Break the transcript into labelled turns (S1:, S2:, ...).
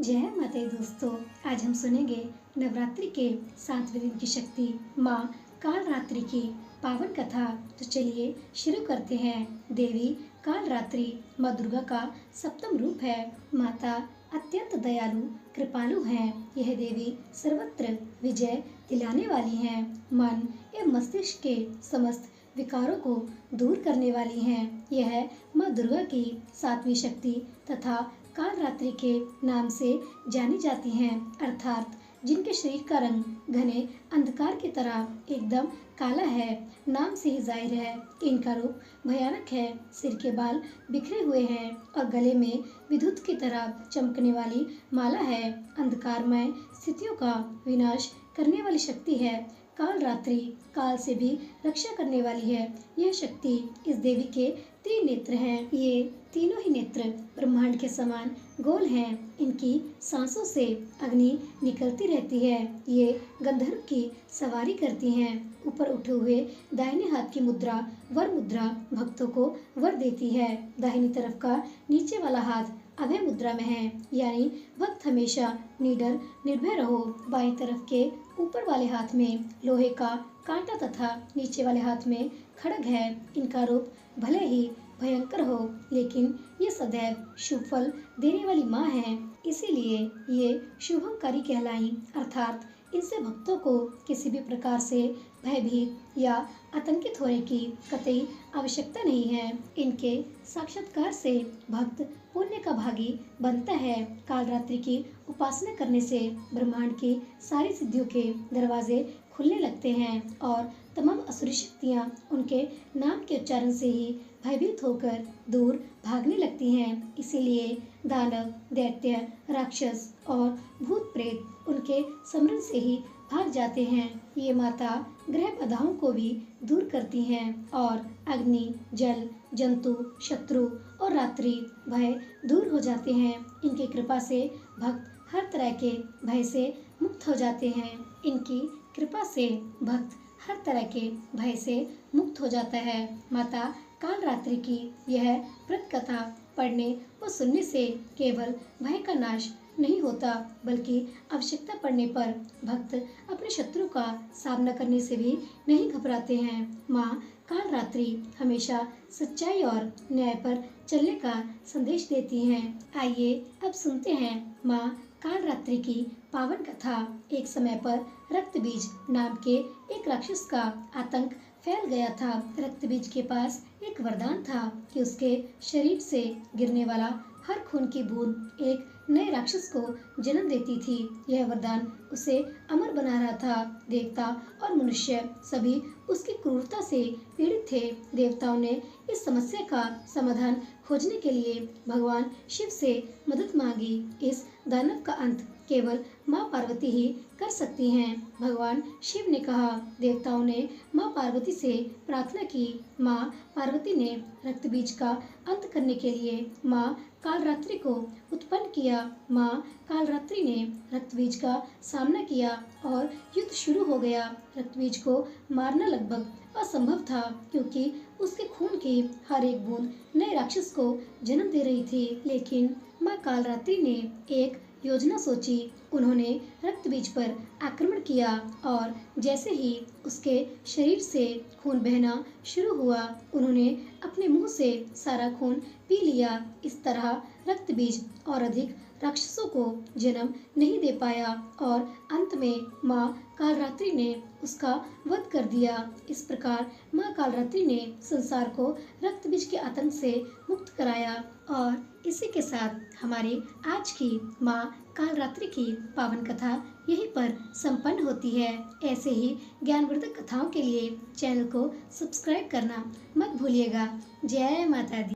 S1: जय माता दी दोस्तों। आज हम सुनेंगे नवरात्रि के 7वें दिन की शक्ति माँ कालरात्रि की पावन कथा। तो चलिए शुरू करते हैं। देवी कालरात्रि माँ दुर्गा का सप्तम रूप है। माता अत्यंत दयालु कृपालु हैं। यह देवी सर्वत्र विजय दिलाने वाली हैं। मन एवं मस्तिष्क के समस्त विकारों को दूर करने वाली हैं। यह माँ दुर्गा की 7वीं शक्ति तथा कालरात्रि के नाम से जानी जाती हैं, अर्थात जिनके शरीर का रंग घने अंधकार की तरह एकदम काला है। नाम से ही जाहिर है कि इनका रूप भयानक है। सिर के बाल बिखरे हुए हैं और गले में विद्युत की तरह चमकने वाली माला है। अंधकारमय स्थितियों का विनाश करने वाली शक्ति है। कालरात्रि काल से भी रक्षा करने वाली है। यह शक्ति इस देवी के 3 नेत्र हैं। ये तीनों ही नेत्र ब्रह्मांड के समान गोल हैं। इनकी सांसों से अग्नि निकलती रहती है। ये गंधर्व की सवारी करती हैं। ऊपर उठे हुए दाहिने हाथ की मुद्रा वर मुद्रा भक्तों को वर देती है। दाहिनी तरफ का नीचे वाला हाथ अभय मुद्रा में है, यानी भक्त हमेशा निडर निर्भय रहो। बाईं तरफ के ऊपर वाले हाथ में लोहे का कांटा तथा नीचे वाले हाथ में खड्ग है। इनका रूप भले ही भयंकर हो, लेकिन ये सदैव शुभ फल देने वाली माँ है, इसीलिए ये शुभंकारी कहलाई। अर्थात इनसे भक्तों को किसी भी प्रकार से भयभीत या आतंकित होने की कतई आवश्यकता नहीं है। इनके साक्षात्कार से भक्त पुण्य का भागी बनता है। कालरात्रि की उपासना करने से ब्रह्मांड की सारी सिद्धियों के दरवाजे खुलने लगते हैं और तमाम असुरी शक्तियाँ उनके नाम के उच्चारण से ही भयभीत होकर दूर भागने लगती हैं। इसीलिए दानव, दैत्य, राक्षस और भूत प्रेत उनके स्मरण से ही भाग जाते हैं। ये माता ग्रह बाधाओं को भी दूर करती हैं और अग्नि, जल, जंतु, शत्रु और रात्रि भय दूर हो जाते हैं। इनकी कृपा से भक्त हर तरह के भय से मुक्त हो जाते हैं। इनकी कृपा से भक्त हर तरह के भय से मुक्त हो जाता है। माता कालरात्रि की यह व्रत कथा पढ़ने व सुनने से केवल भय का नाश नहीं होता, बल्कि आवश्यकता पड़ने पर भक्त अपने शत्रु का सामना करने से भी नहीं घबराते हैं। माँ कालरात्रि हमेशा सच्चाई और न्याय पर चलने का संदेश देती हैं। आइए अब सुनते हैं माँ कालरात्रि की पावन कथा। एक समय पर रक्तबीज नाम के एक राक्षस का आतंक फैल गया था। रक्तबीज के पास एक वरदान था कि उसके शरीर से गिरने वाला हर खून की बूंद एक नए राक्षस को जन्म देती थी। यह वरदान उसे अमर बना रहा था। देवता और मनुष्य सभी उसकी क्रूरता से पीड़ित थे। देवताओं ने इस समस्या का समाधान खोजने के लिए भगवान शिव से मदद मांगी। इस दानव का अंत केवल माँ पार्वती ही कर सकती हैं। भगवान शिव ने कहा। देवताओं ने माँ पार्वती से प्रार्थना की। माँ पार्वती ने रक्तबीज का अंत करने के लिए माँ कालरात्रि को उत्पन्न किया। माँ कालरात्रि ने रक्तबीज का सामना किया और युद्ध शुरू हो गया। रक्तबीज को मारना लगभग असंभव था, क्योंकि उसके खून की हर एक बूंद नए राक्षस को जन्म दे रही थी। लेकिन माँ कालरात्रि ने एक योजना सोची। उन्होंने रक्तबीज पर आक्रमण किया और जैसे ही उसके शरीर से खून बहना शुरू हुआ, उन्होंने अपने मुंह से सारा खून पी लिया। इस तरह रक्तबीज और अधिक राक्षसों को जन्म नहीं दे पाया और अंत में माँ कालरात्रि ने उसका वध कर दिया। इस प्रकार माँ कालरात्रि ने संसार को रक्तबीज के आतंक से मुक्त कराया। और इसी के साथ हमारी आज की माँ कालरात्रि की पावन कथा यहीं पर संपन्न होती है। ऐसे ही ज्ञानवर्धक कथाओं के लिए चैनल को सब्सक्राइब करना मत भूलिएगा। जय माता दी।